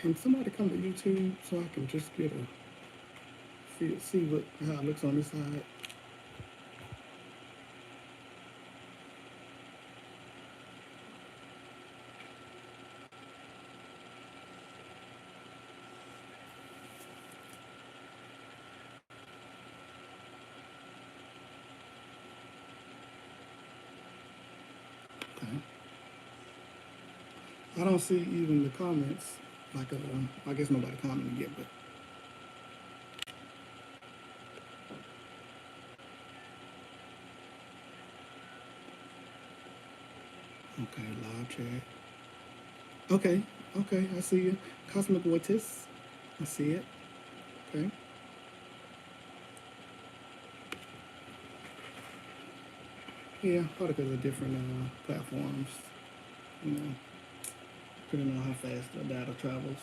Can somebody come to YouTube so I can just get a see what how it looks on this side? Okay. I don't see even the comments. Like, I guess nobody commented yet, but okay, live chat. Okay, okay, I see you. Cosmic Vortis, I see it. Okay. Yeah, probably because of different platforms, you know, depending on how fast the data travels.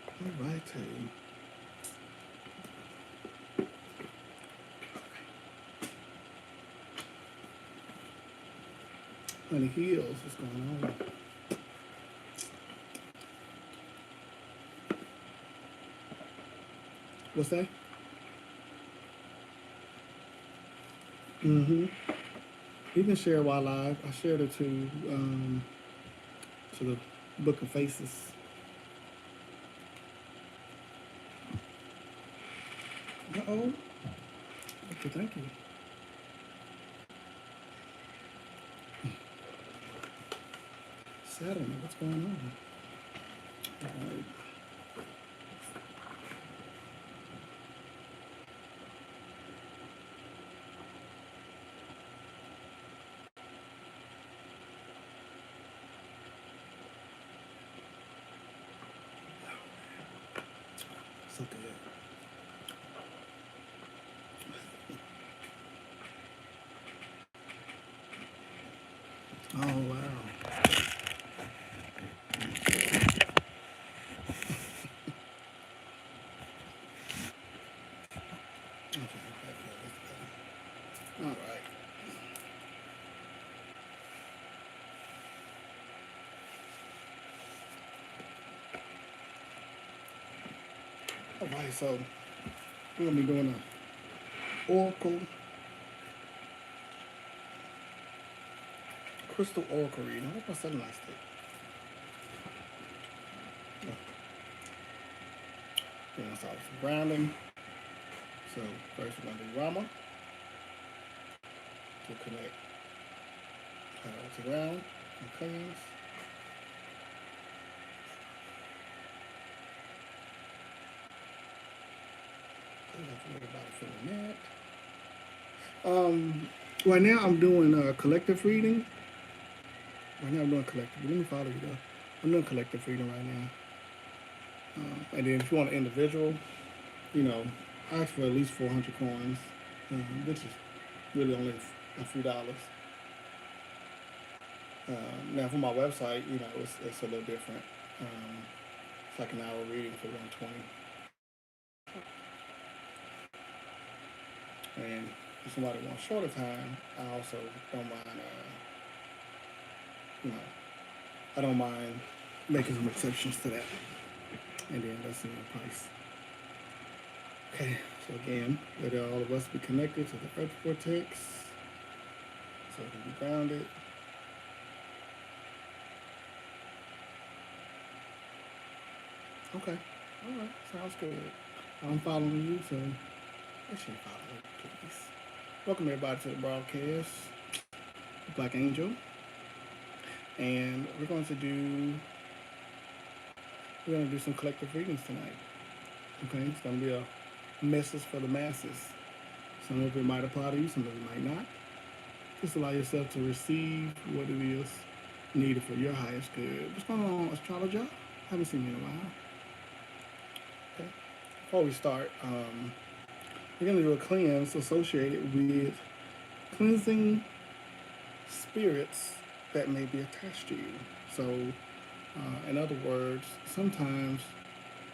All right, Honey Hills, what's going on? What's that? Mm-hmm. You can share while live. I shared it to the Book of Faces. Uh-oh. Okay, thank you. Saturn, what's going on? All right. So good. Oh, wow. Okay, all right. All right, so we're going to be doing a Oracle, Crystal Oracle reading. I hope I said nice thing. We're going to start with some grounding. So first we're going to do Rama to connect to ground and cleanse. Right now I'm doing collective reading. Right now I'm doing collective. Let me follow you though. I'm doing collective reading right now. And then if you want an individual, you know, I ask for at least 400 coins, which is really only a few dollars. Now for my website, you know, it's a little different. It's like an hour reading for 120. And if somebody wants shorter time, I also don't mind. You know, I don't mind making some exceptions to that. And then that's in the price. Okay, so again, let all of us be connected to the Earth vortex, so we can be grounded. Okay, all right, sounds good. I'm following you, so I should follow you, please. Welcome everybody to the broadcast, Black Angel, and we're going to do some collective readings tonight. Okay, it's going to be a message for the masses. Some of it might apply to you, some of it might not. Just allow yourself to receive what it is needed for your highest good. What's going on, astrologer? Haven't seen you in a while. Okay. Before we start, we're going to do a cleanse associated with cleansing spirits that may be attached to you. So, in other words, sometimes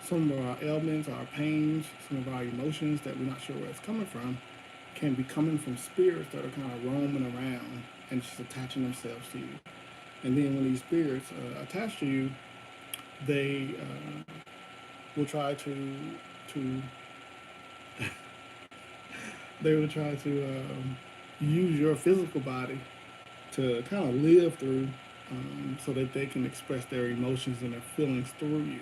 some of our ailments, our pains, some of our emotions that we're not sure where it's coming from can be coming from spirits that are kind of roaming around and just attaching themselves to you. And then when these spirits attach to you, they will try to they will try to use your physical body to kind of live through, so that they can express their emotions and their feelings through you.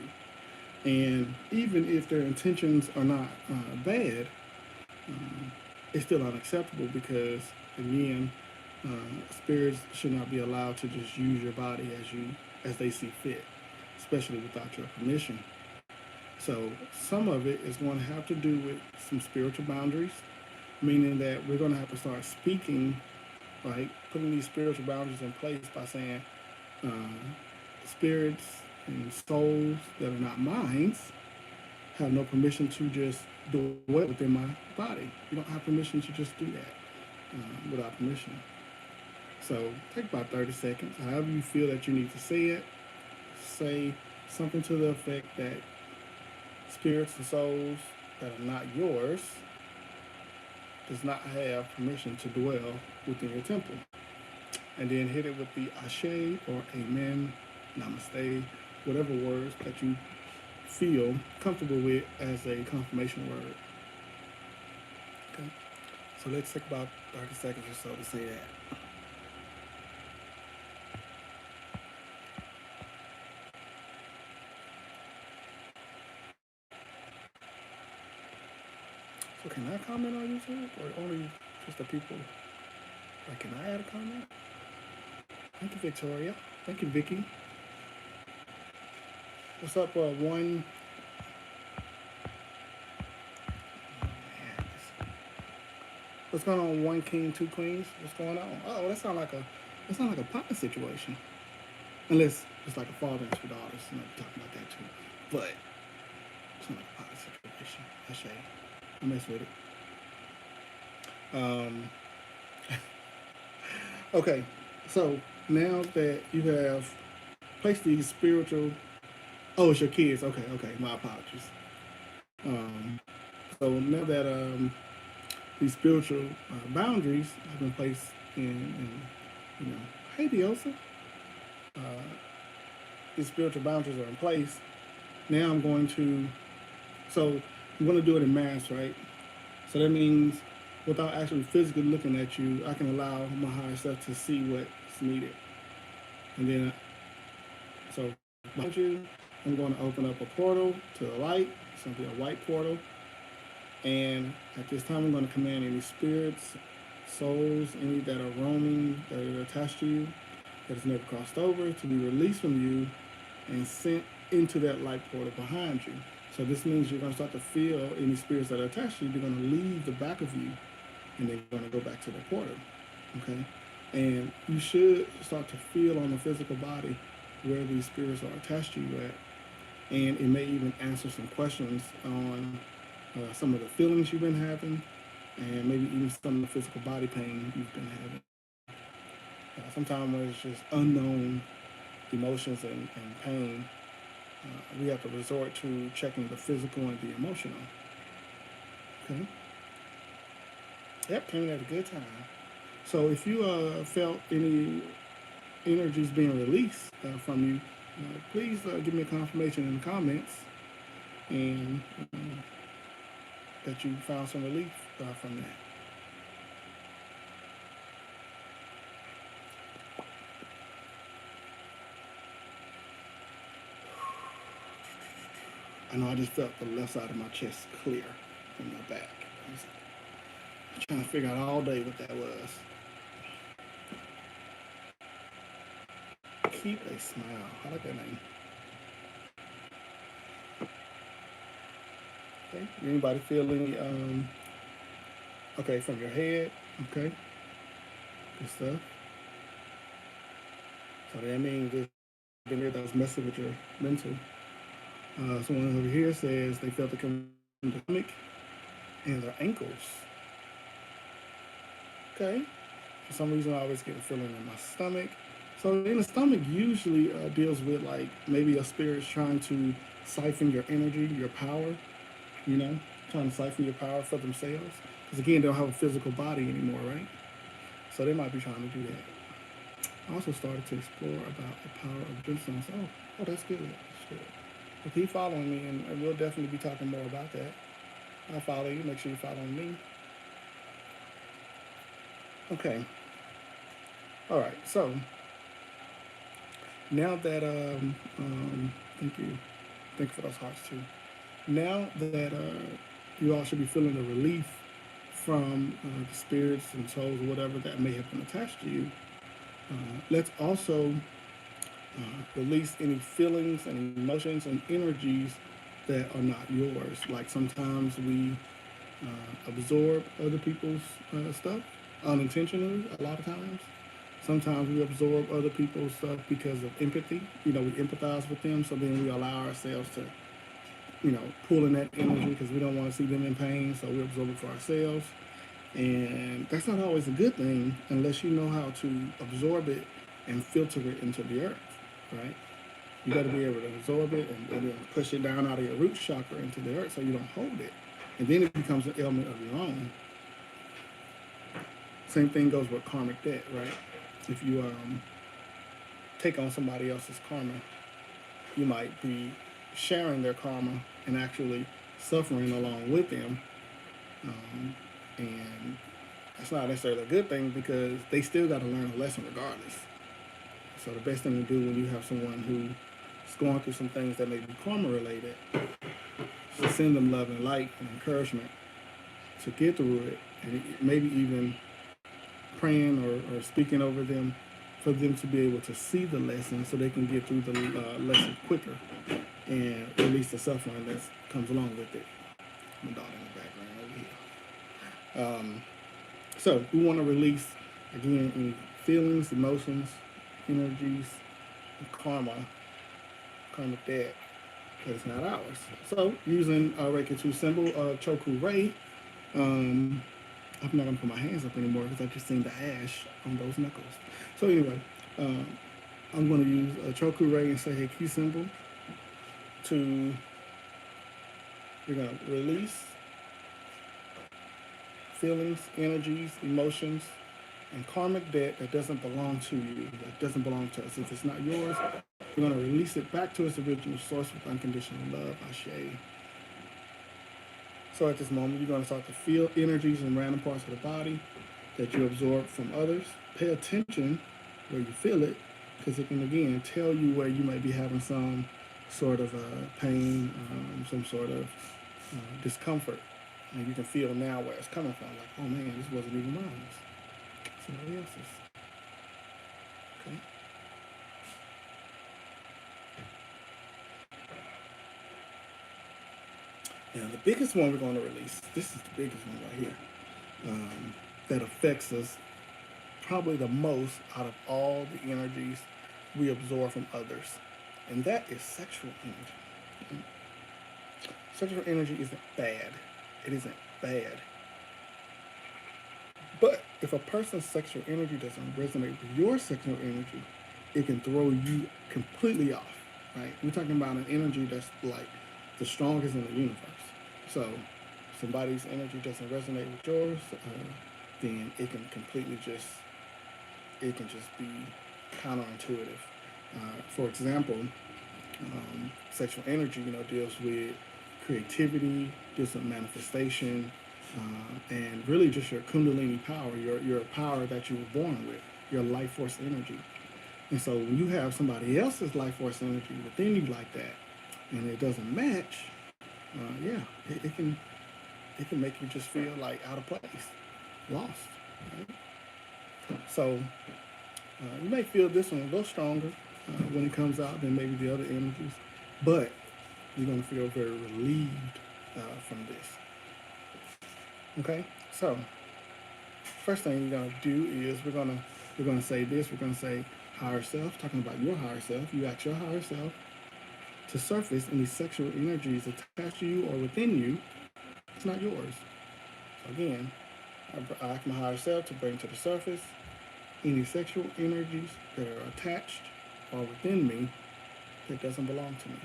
And even if their intentions are not bad, um, it's still unacceptable because, again, spirits should not be allowed to just use your body as they see fit, especially without your permission. So some of it is going to have to do with some spiritual boundaries, meaning that we're going to have to start speaking, right? Putting these spiritual boundaries in place by saying, um, spirits and souls that are not mine have no permission to just dwell within my body. You don't have permission to just do that without permission. So take about 30 seconds, however you feel that you need to say it. Say something to the effect that spirits and souls that are not yours does not have permission to dwell within your temple. And then hit it with the Ashe or Amen, Namaste, whatever words that you feel comfortable with as a confirmation word. Okay? So let's take about 30 seconds or so to say that. So can I comment on YouTube or only just the people? Like, can I add a comment? Thank you, Victoria. Thank you, Vicky. What's up, one? What's going on, one king, two queens? What's going on? Oh, that sounds like a partner situation. Unless it's like a father and two daughters. I'm not talking about that too. But it's not like a partner situation. That's shade. I mess with it. Okay, so now that you have placed these spiritual, oh, it's your kids. Okay, my apologies. So now that these spiritual boundaries have been placed in, hey Diosa, uh, these spiritual boundaries are in place. Now I'm going to, so I'm going to do it in mass, right? So that means without actually physically looking at you, I can allow my higher self to see what's needed. And then, so behind you, I'm going to open up a portal to the light. It's going to be a white portal. And at this time, I'm going to command any spirits, souls, any that are roaming, that are attached to you, that has never crossed over, to be released from you and sent into that light portal behind you. So this means you're going to start to feel any spirits that are attached to you. They're going to leave the back of you, and they're going to go back to the portal. Okay? And you should start to feel on the physical body where these spirits are attached to you at. And it may even answer some questions on some of the feelings you've been having, and maybe even some of the physical body pain you've been having. Sometimes when it's just unknown emotions and pain, we have to resort to checking the physical and the emotional. Okay? Yep, came at a good time. So if you felt any energies being released from you, please give me a confirmation in the comments, and that you found some relief from that. I know I just felt the left side of my chest clear from my back. I was trying to figure out all day what that was. Keep a smile. I like that name. Okay. Anybody feel any okay, from your head? Okay. Good stuff. So that means there's been there that was messing with your mental. Someone over here says they felt it come from the stomach and their ankles. Okay. For some reason, I always get a feeling in my stomach. So in the stomach usually deals with like maybe a spirit's trying to siphon your energy, your power, trying to siphon your power for themselves. Because again, they don't have a physical body anymore, right? So they might be trying to do that. I also started to explore about the power of gemstones. Oh, that's good. Good. Well, keep following me, and we'll definitely be talking more about that. I'll follow you. Make sure you follow me. Okay. All right. So now that thank you, thank you for those hearts too. Now that you all should be feeling the relief from the spirits and souls or whatever that may have been attached to you, let's also release any feelings and emotions and energies that are not yours. Like sometimes we absorb other people's stuff unintentionally, a lot of times. Sometimes we absorb other people's stuff because of empathy. You know, we empathize with them, so then we allow ourselves to, you know, pull in that energy because we don't want to see them in pain, so we absorb it for ourselves. And that's not always a good thing unless you know how to absorb it and filter it into the earth, right? You got to be able to absorb it and then push it down out of your root chakra into the earth so you don't hold it. And then it becomes an element of your own. Same thing goes with karmic debt, right? If you take on somebody else's karma, you might be sharing their karma and actually suffering along with them. And that's not necessarily a good thing because they still got to learn a lesson regardless. So the best thing to do when you have someone who's going through some things that may be karma related is to send them love and light and encouragement to get through it, and maybe even praying or speaking over them for them to be able to see the lesson so they can get through the lesson quicker and release the suffering that comes along with it. My daughter in the background over here. So we want to release, again, any feelings, emotions, energies, and karmic debt that is not ours. So using our Reiki 2 symbol of Choku Rei, I'm not going to put my hands up anymore because I just seen the ash on those knuckles. So anyway, I'm going to use a Choku Rei and Seiheki symbol to, we're going to release feelings, energies, emotions, and karmic debt that doesn't belong to you, that doesn't belong to us. If it's not yours, we're going to release it back to its original source with unconditional love, Ashe. So at this moment, you're going to start to feel energies in random parts of the body that you absorb from others. Pay attention where you feel it, because it can, again, tell you where you might be having some sort of pain, some sort of discomfort. And you can feel now where it's coming from. Like, oh man, this wasn't even mine. Somebody else's. Okay. Now, the biggest one we're going to release, this is the biggest one right here, that affects us probably the most out of all the energies we absorb from others. And that is sexual energy. Sexual energy isn't bad. It isn't bad. But if a person's sexual energy doesn't resonate with your sexual energy, it can throw you completely off, right? We're talking about an energy that's like the strongest in the universe. So if somebody's energy doesn't resonate with yours, then it can completely just, it can just be counterintuitive. For example, sexual energy, deals with creativity, deals with manifestation, and really just your kundalini power, your power that you were born with, your life force energy. And so when you have somebody else's life force energy within you like that, and it doesn't match, it can make you just feel like out of place, lost. Right? So you may feel this one a little stronger when it comes out than maybe the other energies, but you're going to feel very relieved from this. Okay, so first thing you're going to do is we're going to say this. We're going to say higher self, talking about your higher self. You ask your higher self to surface any sexual energies attached to you or within you. It's not yours. So again, I ask my higher self to bring to the surface any sexual energies that are attached or within me that doesn't belong to me.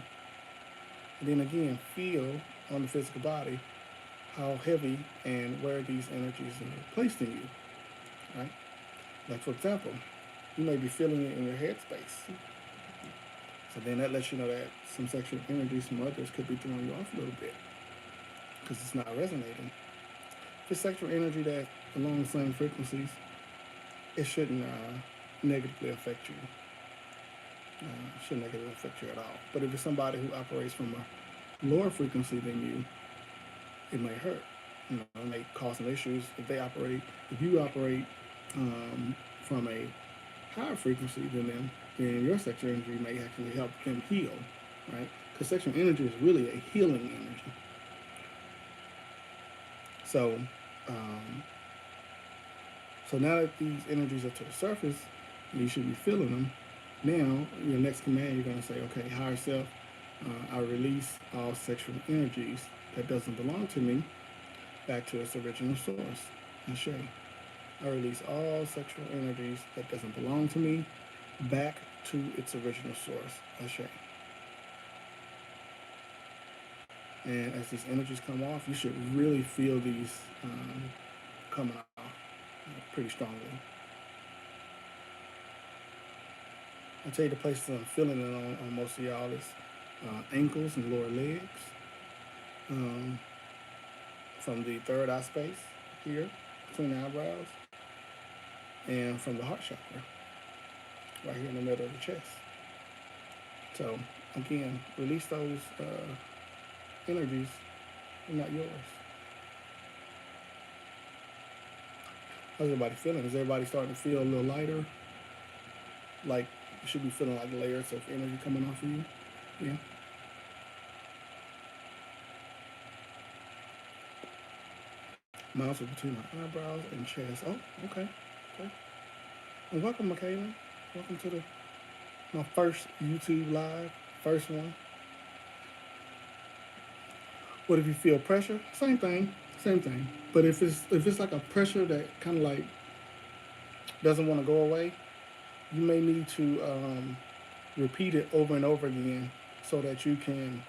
And then again, feel on the physical body how heavy and where these energies are placed in you, right? Like for example, you may be feeling it in your head space. So then that lets you know that some sexual energies from others could be throwing you off a little bit because it's not resonating. If it's sexual energy that along the same frequencies, it shouldn't negatively affect you. Shouldn't negatively affect you at all. But if it's somebody who operates from a lower frequency than you, it may hurt. It may cause some issues if you operate from a higher frequency than them, then your sexual energy may actually help them heal, right? Because sexual energy is really a healing energy. So, um, so now that these energies are to the surface, you should be feeling them. Now, your next command, you're going to say, okay, higher self, I release all sexual energies that doesn't belong to me back to its original source. Ashe. I release all sexual energies that doesn't belong to me back to its original source. Ashe. And as these energies come off, you should really feel these coming off pretty strongly. I'll tell you the places I'm feeling it on most of y'all is ankles and lower legs. From the third eye space here, between the eyebrows, and from the heart chakra, right here in the middle of the chest. So, again, release those energies, they're not yours. How's everybody feeling? Is everybody starting to feel a little lighter? Like you should be feeling like layers of energy coming off of you? Yeah. Miles between my eyebrows and chest. Oh, okay. Okay. And welcome, Michaela. Welcome to my first YouTube live, first one. What if you feel pressure? Same thing, same thing. But if it's like a pressure that kind of like doesn't want to go away, you may need to repeat it over and over again so that you can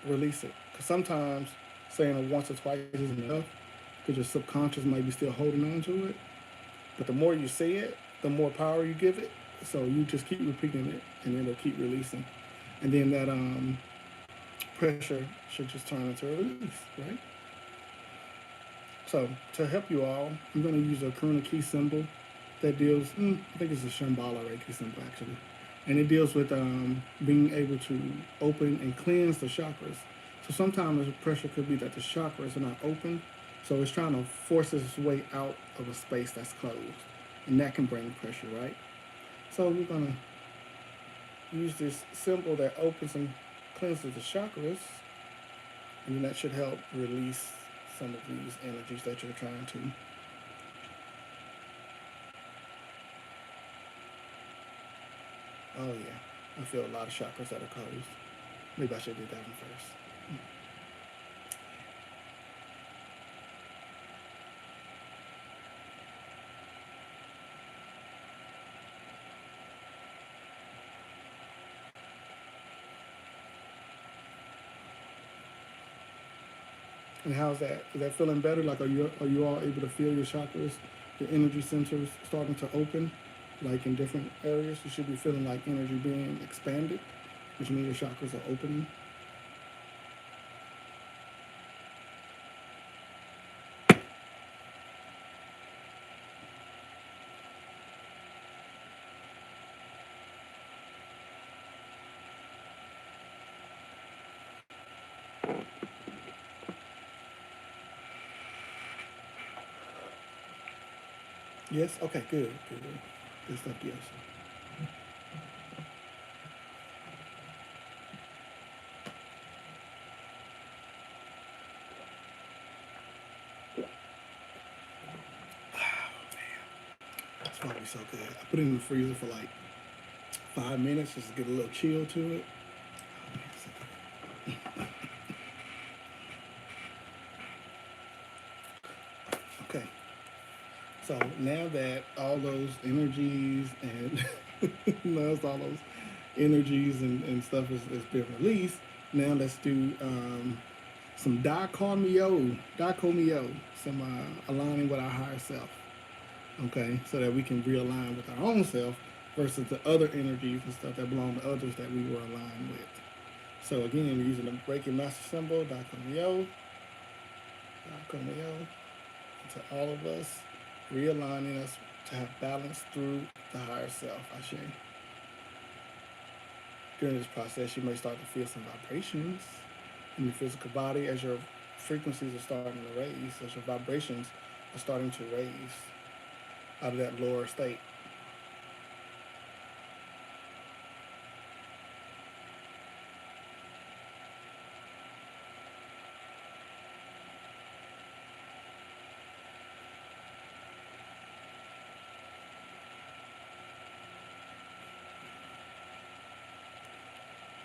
release it. Because sometimes saying it once or twice isn't enough because your subconscious might be still holding on to it. But the more you say it, the more power you give it. So you just keep repeating it and it'll keep releasing. And then that pressure should just turn into a release, right? So to help you all, I'm going to use a Karuna key symbol that deals, I think it's a Shambhala Reiki symbol actually. And it deals with being able to open and cleanse the chakras. So sometimes the pressure could be that the chakras are not open. So it's trying to force its way out of a space that's closed. And that can bring pressure, right? So we're going to use this symbol that opens and cleanses the chakras. And then that should help release some of these energies that you're trying to. Oh yeah, I feel a lot of chakras that are closed. Maybe I should do that one first. And how's that? Is that feeling better? Like, are you all able to feel your chakras, your energy centers starting to open, like in different areas? You should be feeling like energy being expanded, which means your chakras are opening. Yes? Okay, good, good, good. Good stuff, yes. It's probably so good. I put it in the freezer for like 5 minutes just to get a little chill to it. Okay. So now that all those energies and all those energies and stuff is been released, now let's do some Dakomio, some aligning with our higher self. Okay, so that we can realign with our own self versus the other energies and stuff that belong to others that we were aligned with. So again, we're using the Reiki Master Symbol, Dakomyo, Dakomyo, to all of us, realigning us to have balance through the higher self, Ashe. During this process, you may start to feel some vibrations in your physical body as your frequencies are starting to raise, as your vibrations are starting to raise out of that lower state.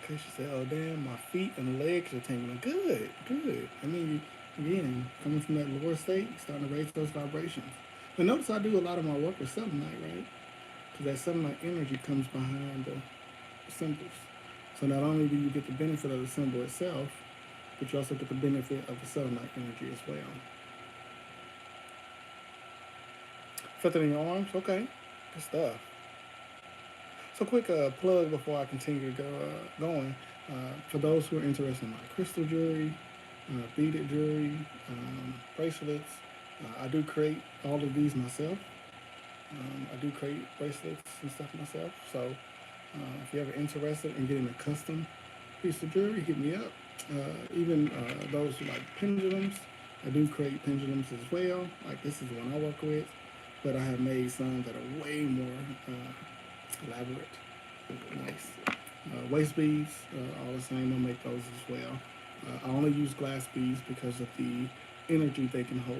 Okay, she said, oh damn, my feet and legs are tingling. Good, good. I mean, again, coming from that lower state, starting to raise those vibrations. But notice I do a lot of my work with selenite, right? Because that selenite energy comes behind the symbols. So not only do you get the benefit of the symbol itself, but you also get the benefit of the selenite energy as well. Felt it in your arms? Okay, good stuff. So quick plug before I continue to going. For those who are interested in like crystal jewelry, beaded jewelry, bracelets, I do create all of these myself. I do create bracelets and stuff myself. So if you're ever interested in getting a custom piece of jewelry, hit me up. Even those who like pendulums, I do create pendulums as well. Like this is the one I work with, but I have made some that are way more elaborate. Nice. Waist beads, all the same. I'll make those as well. I only use glass beads because of the energy they can hold.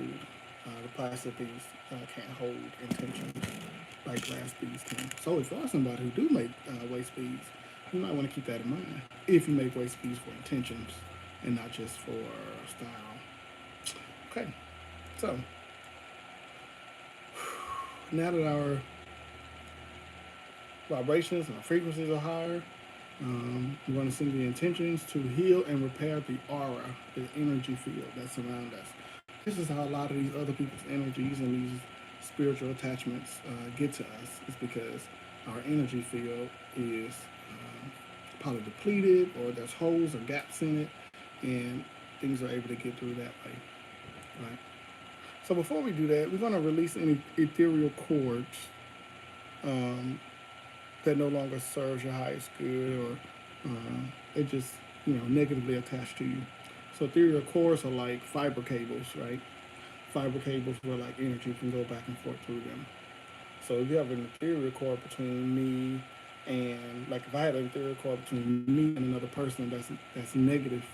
The plastic beads can't hold intention like glass beads can. So if you are somebody who do make waist beads, you might want to keep that in mind if you make waist beads for intentions and not just for style. Okay, so now that our vibrations and our frequencies are higher, we want to send the intentions to heal and repair the aura, the energy field that surrounds us. This is how a lot of these other people's energies and these spiritual attachments get to us. Is because our energy field is probably depleted, or there's holes or gaps in it, and things are able to get through that way, right? So before we do that, we're going to release any ethereal cords that no longer serves your highest good, or it just negatively attached to you. So ethereal cords are like fiber cables, right? Fiber cables where like energy can go back and forth through them. So if you have an ethereal cord between me and, like, if I had an ethereal cord between me and another person that's negative,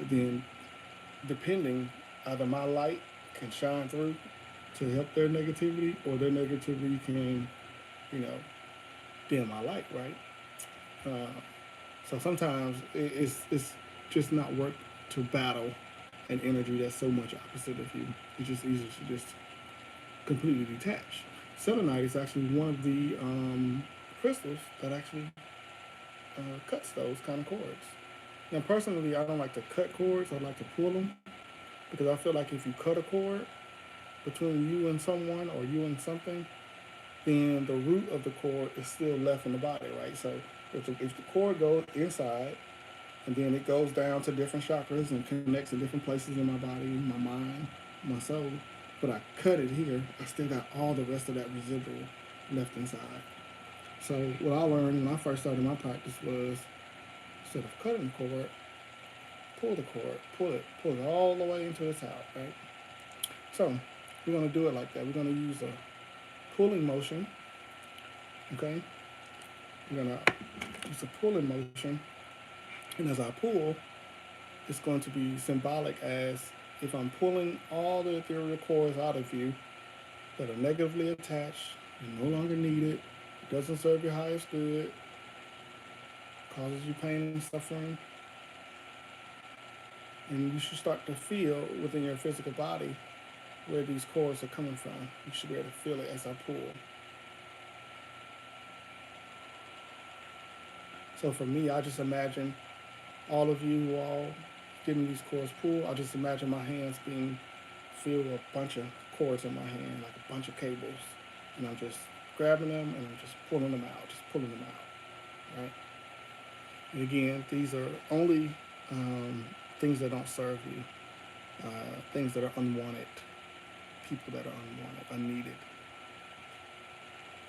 then depending, either my light can shine through to help their negativity, or their negativity can, dim my light, right? So sometimes it's just not worth to battle an energy that's so much opposite of you. It's just easier to just completely detach. Selenite is actually one of the crystals that actually cuts those kind of cords. Now, personally, I don't like to cut cords. I like to pull them, because I feel like if you cut a cord between you and someone, or you and something, then the root of the cord is still left in the body, right? So if the cord goes inside, and then it goes down to different chakras and connects to different places in my body, my mind, my soul, but I cut it here, I still got all the rest of that residual left inside. So what I learned when I first started my practice was, instead of cutting the cord, pull the cord, pull it all the way until it's out, right? So we're going to do it like that. We're going to use a pulling motion, okay? We're going to use a pulling motion, and as I pull, it's going to be symbolic as if I'm pulling all the ethereal cords out of you that are negatively attached, you no longer need it doesn't serve your highest good, causes you pain and suffering, and you should start to feel within your physical body where these cords are coming from. You should be able to feel it as I pull. So for me, I just imagine all of you who all getting these cords pulled, I just imagine my hands being filled with a bunch of cords in my hand, like a bunch of cables, and I'm just grabbing them and I'm just pulling them out, just pulling them out, right? And again, these are only things that don't serve you, things that are unwanted, people that are unwanted, unneeded.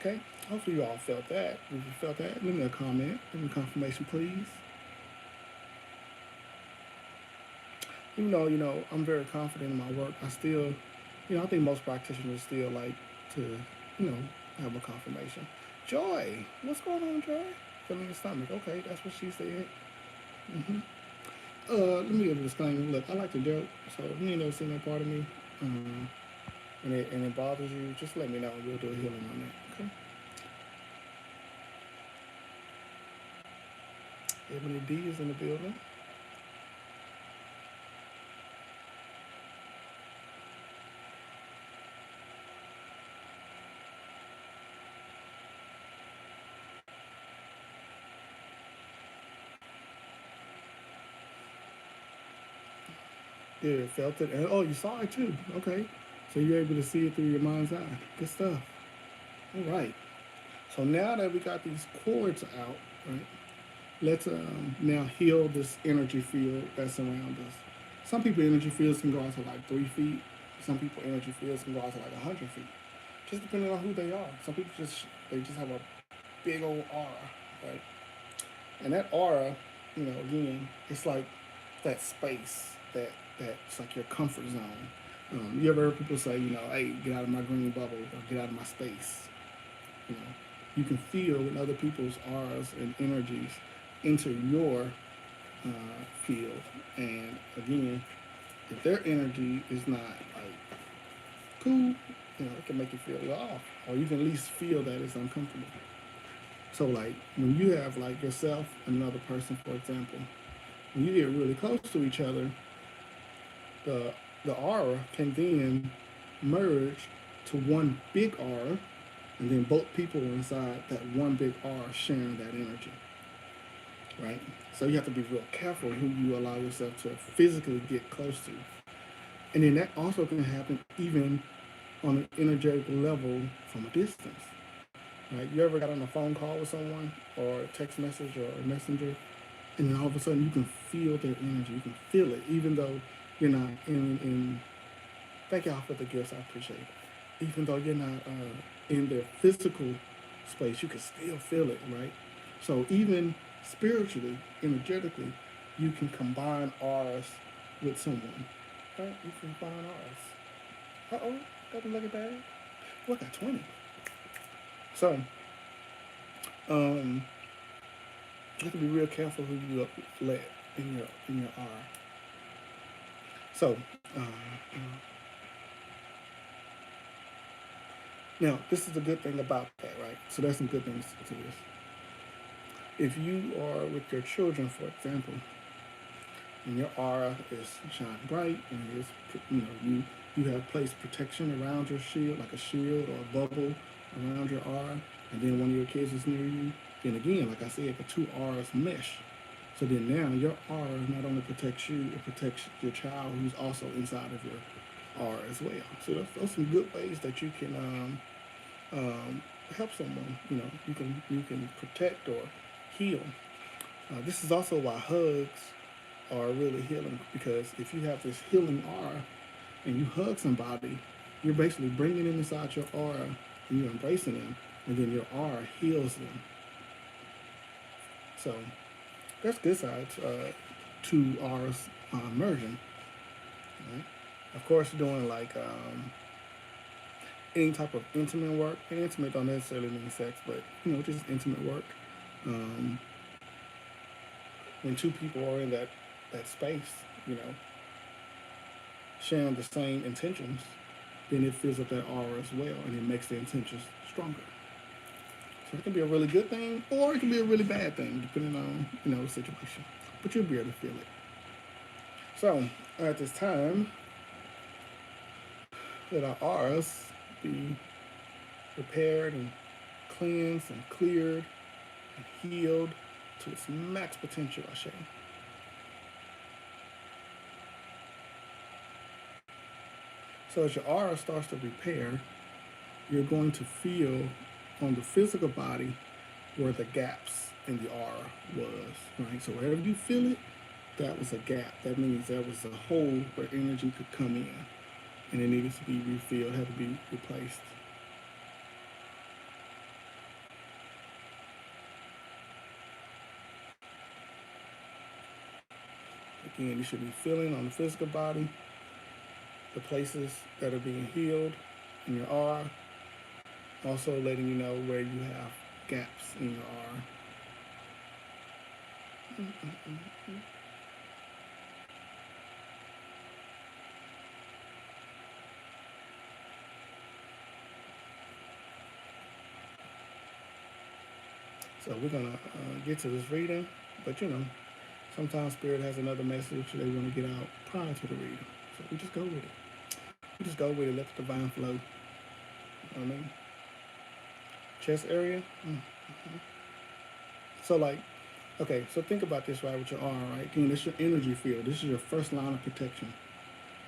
Okay? Hopefully you all felt that. If you felt that, leave me a comment, leave me confirmation, please. Even though, I'm very confident in my work, I still, I think most practitioners still like to, you know, have a confirmation. Joy, what's going on, Joy? Feeling your stomach. Okay, that's what she said. hmm let me give a disclaimer. Look, I like to joke, so if you ain't never seen that part of me, and it bothers you, just let me know and we'll do a healing on that. Okay? Ebony D is in the building. Yeah, felt it. And, oh, you saw it too. Okay. So you're able to see it through your mind's eye. Good stuff. All right. So now that we got these cords out, right, let's now heal this energy field that's around us. Some people energy fields can go out to like 3 feet. Some people energy fields can go out to like 100 feet. Just depending on who they are. Some people just have a big old aura, right? And that aura, again, it's like that space that's like your comfort zone. You ever heard people say, hey, get out of my green bubble or get out of my space? You know, you can feel when other people's auras and energies enter your field, and again, if their energy is not like cool, it can make you feel off, or you can at least feel that it's uncomfortable. So, like when you have like yourself and another person, for example, when you get really close to each other, the the aura can then merge to one big aura, and then both people are inside that one big aura sharing that energy, right? So you have to be real careful who you allow yourself to physically get close to, and then that also can happen even on an energetic level from a distance. Right? You ever got on a phone call with someone or a text message or a messenger, and then all of a sudden you can feel their energy. You can feel it, even though you're not in. Thank y'all for the gifts. I appreciate it. Even though you're not in their physical space, you can still feel it, right? So even spiritually, energetically, you can combine auras with someone, right? You can combine auras. Uh oh, doesn't look at that. Look at 20. So, um, you have to be real careful who you let in your aura. So, now this is the good thing about that, right? So there's some good things to this. If you are with your children, for example, and your aura is shining bright, and it is, you have placed protection around your shield, like a shield or a bubble around your aura, and then one of your kids is near you, then again, like I said, the two auras mesh. So then now your aura not only protects you, it protects your child who's also inside of your aura as well. So those are some good ways that you can help someone. You can protect or heal. This is also why hugs are really healing, because if you have this healing aura and you hug somebody, you're basically bringing them inside your aura and you're embracing them, and then your aura heals them. So that's good sides to auras merging. Right? Of course, doing like any type of intimate work, and intimate don't necessarily mean sex, but just intimate work. Um, when two people are in that space, you know, sharing the same intentions, then it fills up that aura as well, and it makes the intentions stronger. So it can be a really good thing, or it can be a really bad thing, depending on the situation. But you'll be able to feel it. So at this time, let our auras be repaired and cleansed and cleared and healed to its max potential, I say. So as your aura starts to repair, you're going to feel on the physical body where the gaps in the aura was, right? So wherever you feel it, that was a gap. That means there was a hole where energy could come in, and it needed to be refilled, had to be replaced. Again, you should be feeling on the physical body the places that are being healed in your aura, also letting you know where you have gaps in your aura. So we're gonna get to this reading, but sometimes Spirit has another message they want to get out prior to the reading. So we just go with it. We just go with it, let the divine flow. You know what I mean? Chest area. So okay, so think about this, right, with your aura, right? Again, this is your energy field. This is your first line of protection.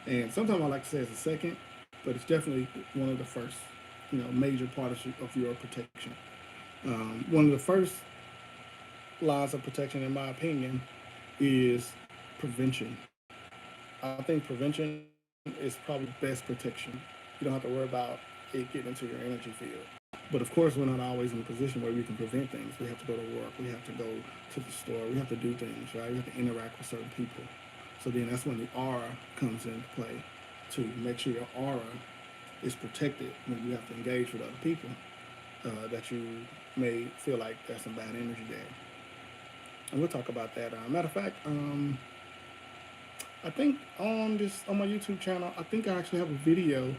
And sometimes I like to say it's a second, but it's definitely one of the first, major parts of your protection. One of the first lines of protection, in my opinion, is prevention. I think prevention is probably the best protection. You don't have to worry about it getting into your energy field. But of course, we're not always in a position where we can prevent things. We have to go to work. We have to go to the store. We have to do things, right? We have to interact with certain people. So then that's when the aura comes into play to make sure your aura is protected when you have to engage with other people that you may feel like there's some bad energy there. And we'll talk about that. Matter of fact, I think on my YouTube channel, I think I actually have a video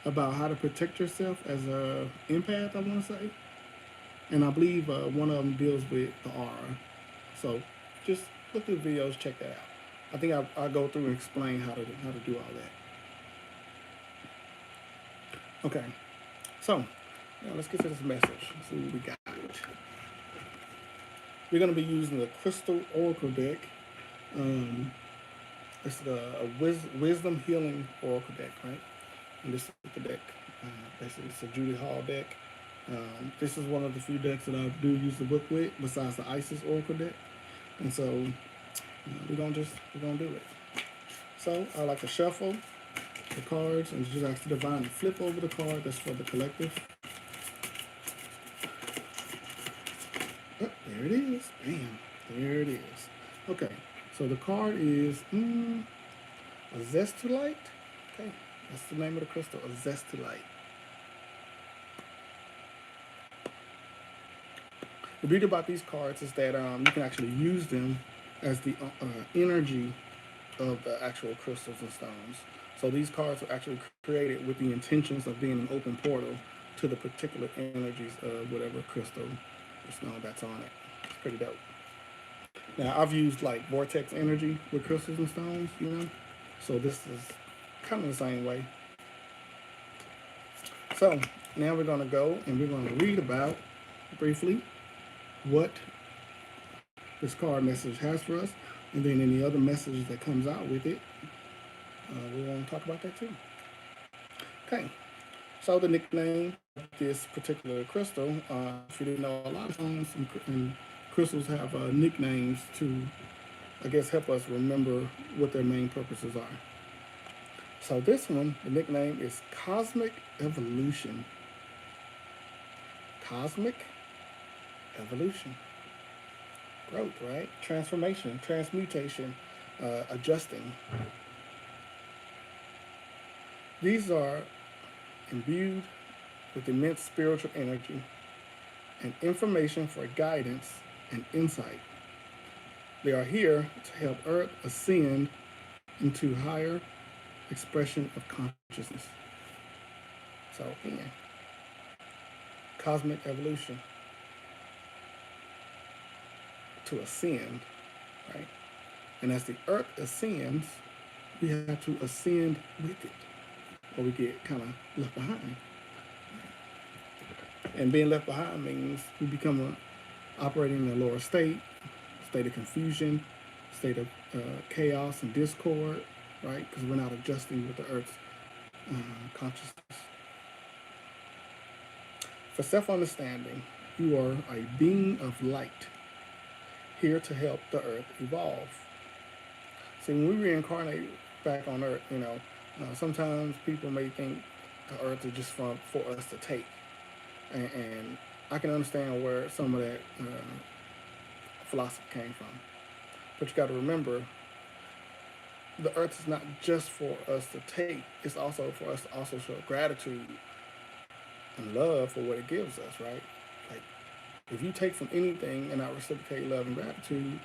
about how to protect yourself as a empath, I want to say. And I believe one of them deals with the aura. So just look through the videos, check that out. I think I'll go through and explain how to do all that. Okay, so now let's get to this message. Let's see what we got. We're going to be using the Crystal Oracle deck. It's a Wisdom Healing Oracle deck, right? And this is the deck. Basically, it's a Judy Hall deck. This is one of the few decks that I do use the book with, besides the Isis Oracle deck. And so we're gonna do it. So I like to shuffle the cards and just ask the divine to flip over the card that's for the collective. Oh, there it is. Bam. There it is. Okay. So the card is a Zestulite. Okay. That's the name of the crystal, a Zestulite. The beauty about these cards is that you can actually use them as the energy of the actual crystals and stones. So these cards were actually created with the intentions of being an open portal to the particular energies of whatever crystal or stone that's on it. It's pretty dope. Now, I've used like vortex energy with crystals and stones, so this is kind of the same way. So now we're going to go and we're going to read about briefly what this card message has for us, and then any other messages that comes out with it. We want to talk about that too. Okay, so the nickname of this particular crystal, if you didn't know, a lot of times crystals have nicknames to, I guess, help us remember what their main purposes are. So this one, the nickname is Cosmic Evolution. Cosmic Evolution. Growth, right? Transformation, transmutation, adjusting. These are imbued with immense spiritual energy and information for guidance and insight. They are here to help Earth ascend into higher expression of consciousness. So, again, cosmic evolution. To ascend, right? And as the Earth ascends, we have to ascend with it, or we get kind of left behind. And being left behind means we become operating in a lower state of confusion, state of chaos and discord, right? Because we're not adjusting with the Earth's consciousness. For self-understanding, you are a being of light, here to help the earth evolve. See, when we reincarnate back on earth, sometimes people may think the earth is just for us to take. And I can understand where some of that philosophy came from. But you got to remember, the earth is not just for us to take, it's also for us to also show gratitude and love for what it gives us, right? Like, if you take from anything and not reciprocate love and gratitude,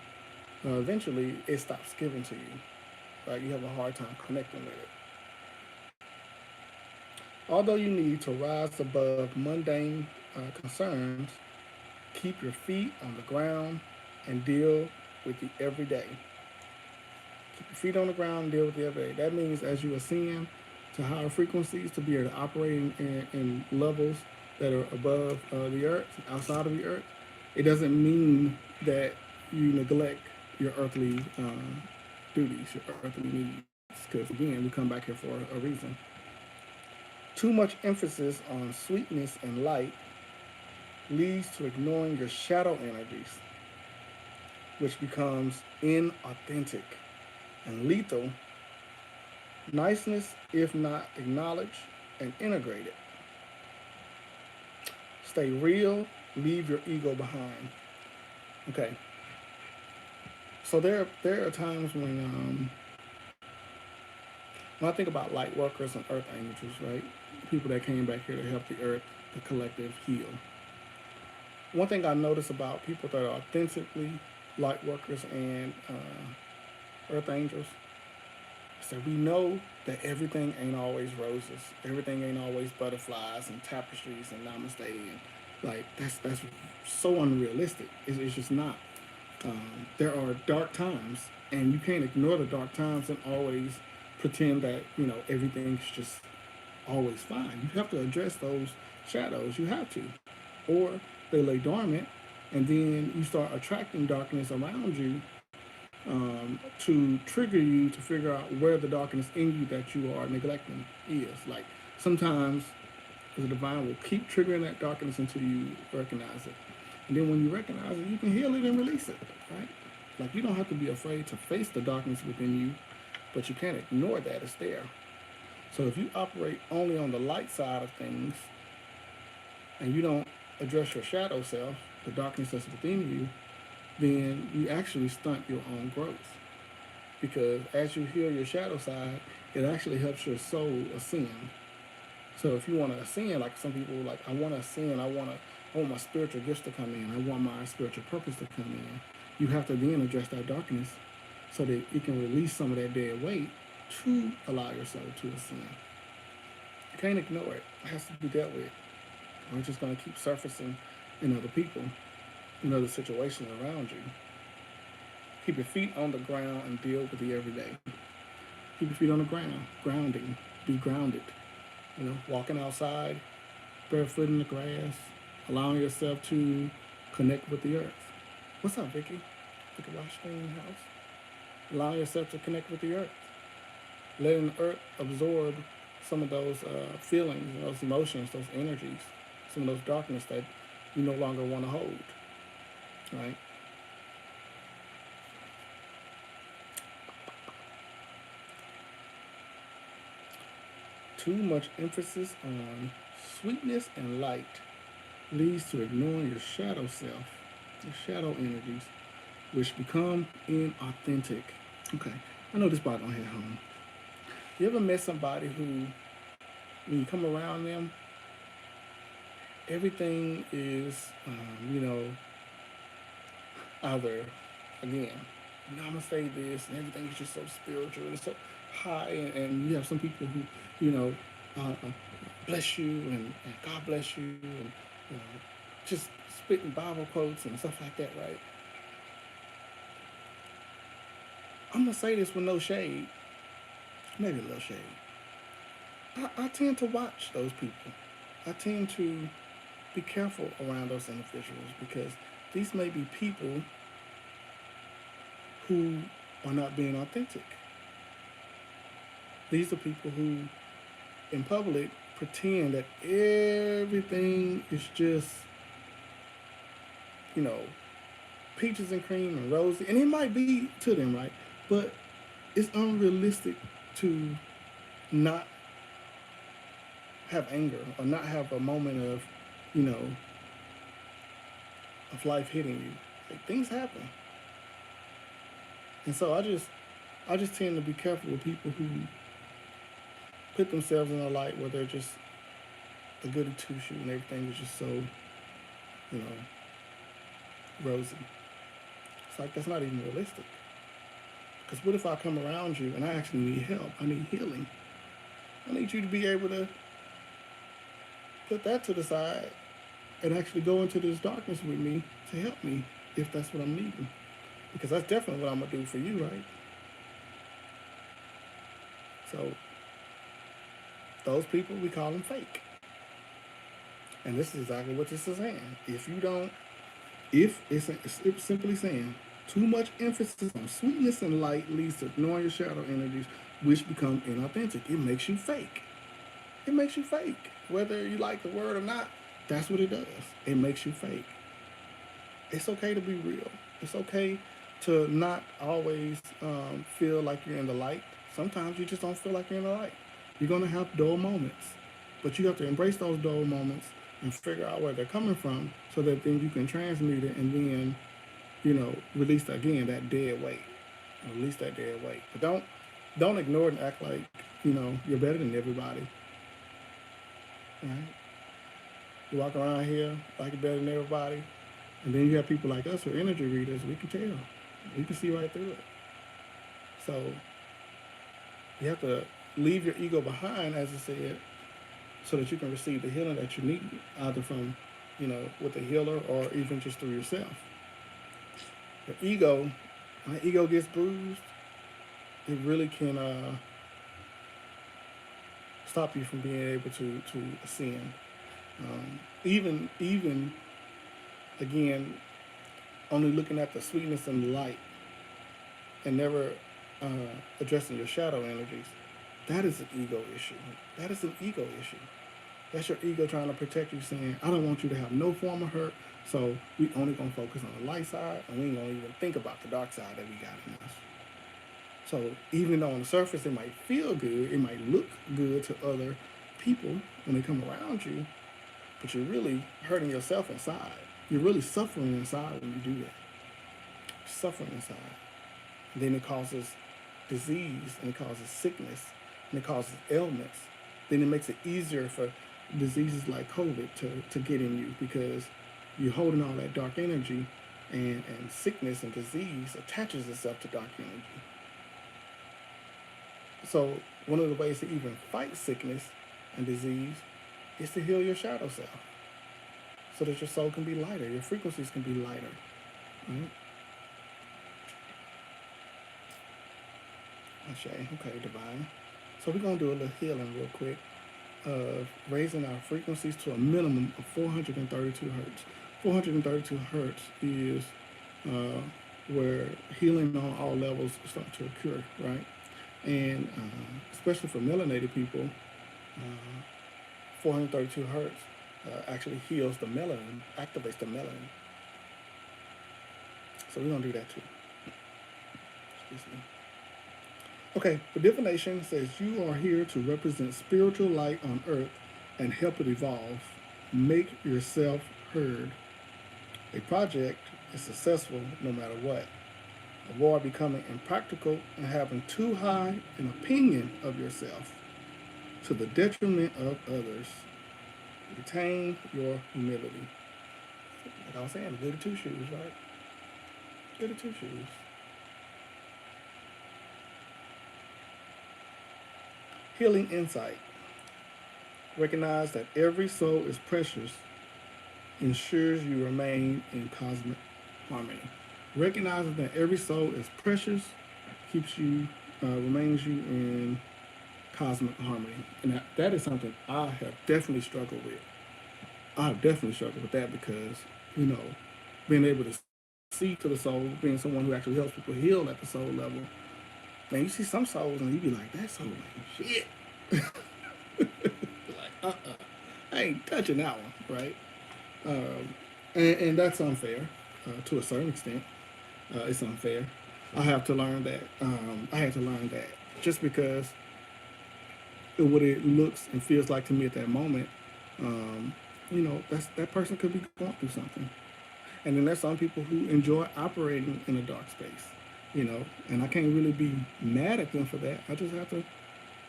eventually it stops giving to you. Right? You have a hard time connecting with it. Although you need to rise above mundane concerns, keep your feet on the ground and deal with the everyday. Keep your feet on the ground and deal with the everyday. That means as you ascend to higher frequencies, to be able to operate in levels that are above the earth, outside of the earth, it doesn't mean that you neglect your earthly duties, your earthly needs. Because again, we come back here for a reason. Too much emphasis on sweetness and light leads to ignoring your shadow energies, which becomes inauthentic and lethal. Niceness, if not acknowledged and integrated. Stay real, leave your ego behind. Okay. So there are times when I think about light workers and earth angels, right? People that came back here to help the earth, the collective, heal. One thing I notice about people that are authentically light workers and earth angels is that we know that everything ain't always roses. Everything ain't always butterflies and tapestries and namaste. And like, that's so unrealistic. It's just not. There are dark times, and you can't ignore the dark times and always pretend that everything's just always fine. You have to address those shadows. You have to, or they lay dormant, and then you start attracting darkness around you to trigger you to figure out where the darkness in you that you are neglecting is. Like, sometimes the divine will keep triggering that darkness until you recognize it. And then when you recognize it, you can heal it and release it, right? Like, you don't have to be afraid to face the darkness within you, but you can't ignore that it's there. So if you operate only on the light side of things and you don't address your shadow self, the darkness that's within you, then you actually stunt your own growth. Because as you heal your shadow side, it actually helps your soul ascend. So if you want to ascend, like some people, like, I want to ascend, I want my spiritual gifts to come in, I want my spiritual purpose to come in, you have to then address that darkness so that you can release some of that dead weight to allow your soul to ascend. You can't ignore it. It has to be dealt with. Or it's just going to keep surfacing in other people, in other situations around you. Keep your feet on the ground and deal with the everyday. Keep your feet on the ground, grounding, be grounded. Walking outside, barefoot in the grass, allowing yourself to connect with the earth. What's up, Vicky? Vicky Washington House. Allowing yourself to connect with the earth. Letting the earth absorb some of those feelings, those emotions, those energies, some of those darkness that you no longer want to hold, right? Too much emphasis on sweetness and light leads to ignoring your shadow self, your shadow energies, which become inauthentic. Okay, I know this part don't hit home. You ever met somebody who, when you come around them, everything is, either, again, namaste this, and everything is just so spiritual and so high, and you have some people who, bless you and God bless you, and just spitting Bible quotes and stuff like that, right? I'm gonna say this with no shade, maybe a little shade. I tend to watch those people. I tend to be careful around those individuals because these may be people who are not being authentic. These are people who, in public, pretend that everything is just, you know, peaches and cream and rosy, and it might be to them, right? But it's unrealistic to not have anger or not have a moment of, you know, of life hitting you. Like, things happen, and so I just tend to be careful with people who put themselves in a light where they're just a goody two shoe and everything is just so, you know, rosy. It's like that's not even realistic. Because what if I come around you and I actually need help? I need healing. I need you to be able to put that to the side and actually go into this darkness with me to help me if that's what I'm needing. Because that's definitely what I'm going to do for you, right? So, those people, we call them fake. And this is exactly what this is saying. If it's simply saying, too much emphasis on sweetness and light leads to ignoring your shadow energies, which become inauthentic. It makes you fake. It makes you fake. Whether you like the word or not, that's what it does. It makes you fake. It's okay to be real. It's okay to not always feel like you're in the light. Sometimes you just don't feel like you're in the light. You're going to have dull moments. But you have to embrace those dull moments and figure out where they're coming from so that then you can transmute it and then, you know, release again that dead weight. Release that dead weight. But don't ignore it and act like, you know, you're better than everybody. Right? You walk around here like you're better than everybody, and then you have people like us who are energy readers. We can tell. We can see right through it. So you have to leave your ego behind, as I said, so that you can receive the healing that you need, either from, you know, with a healer or even just through yourself. Your ego, when the ego gets bruised, it really can stop you from being able to ascend. Even again, only looking at the sweetness and the light and never uh, addressing your shadow energies, that is an ego issue. That is an ego issue. That's your ego trying to protect you, saying, I don't want you to have no form of hurt, so we only gonna focus on the light side, and we ain't gonna even think about the dark side that we got in us. So even though on the surface it might feel good, it might look good to other people when they come around you, but you're really hurting yourself inside. You're really suffering inside when you do that. Suffering inside. And then it causes disease, and it causes sickness, and it causes ailments. Then it makes it easier for diseases like COVID to get in you, because you're holding all that dark energy, and sickness and disease attaches itself to dark energy. So one of the ways to even fight sickness and disease is to heal your shadow self, so that your soul can be lighter, your frequencies can be lighter. Right? Okay, divine. So we're going to do a little healing real quick of raising our frequencies to a minimum of 432 hertz. 432 hertz is where healing on all levels start to occur, right? And especially for melanated people, 432 hertz actually heals the melanin, activates the melanin. So we're going to do that too. Excuse me. Okay, the divination says you are here to represent spiritual light on earth and help it evolve. Make yourself heard. A project is successful no matter what. Avoid becoming impractical and having too high an opinion of yourself to the detriment of others. Retain your humility. Like I was saying, goody two shoes, right? Goody two shoes. Healing insight. Recognize that every soul is precious, ensures you remain in cosmic harmony. Recognizing that every soul is precious keeps you, remains you in cosmic harmony. And that is something I have definitely struggled with. I have definitely struggled with that because, you know, being able to see to the soul, being someone who actually helps people heal at the soul level. And you see some souls and you be like, that soul ain't shit. Like, I ain't touching that one, right? And that's unfair to a certain extent. It's unfair. I have to learn that. I had to learn that just because what it looks and feels like to me at that moment, um, that person could be going through something. And then there's some people who enjoy operating in a dark space, and I can't really be mad at them for that. I just have to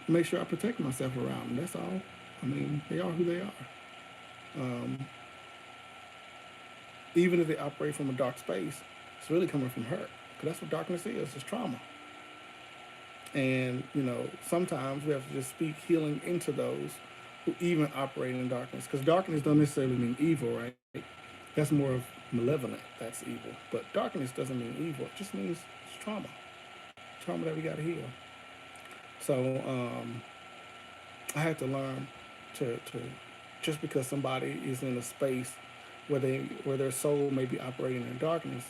make sure I protect myself around them. That's all. I mean, they are who they are. Um, Even if they operate from a dark space, it's really coming from hurt. Because that's what darkness is. It's trauma. And, sometimes we have to just speak healing into those who even operate in darkness. Because darkness don't necessarily mean evil, right? That's more of malevolent. That's evil. But darkness doesn't mean evil. It just means it's trauma. Trauma that we got to heal. So I had to learn to just because somebody is in a space where their soul may be operating in darkness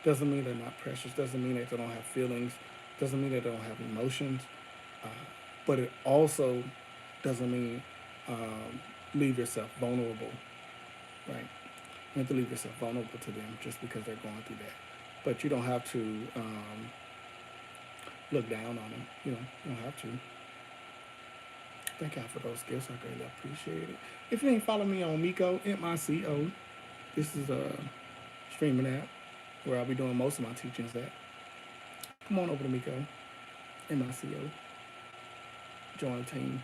doesn't mean they're not precious. Doesn't mean that they don't have feelings. Doesn't mean that they don't have emotions. Uh, but it also doesn't mean leave yourself vulnerable, right? You have to leave yourself vulnerable to them just because they're going through that. But you don't have to look down on them. You don't have to. Thank y'all for those gifts. I greatly appreciate it. If you ain't follow me on Miko, M-I-C-O, this is a streaming app where I'll be doing most of my teachings at. Come on over to Miko, M-I-C-O. Join the team.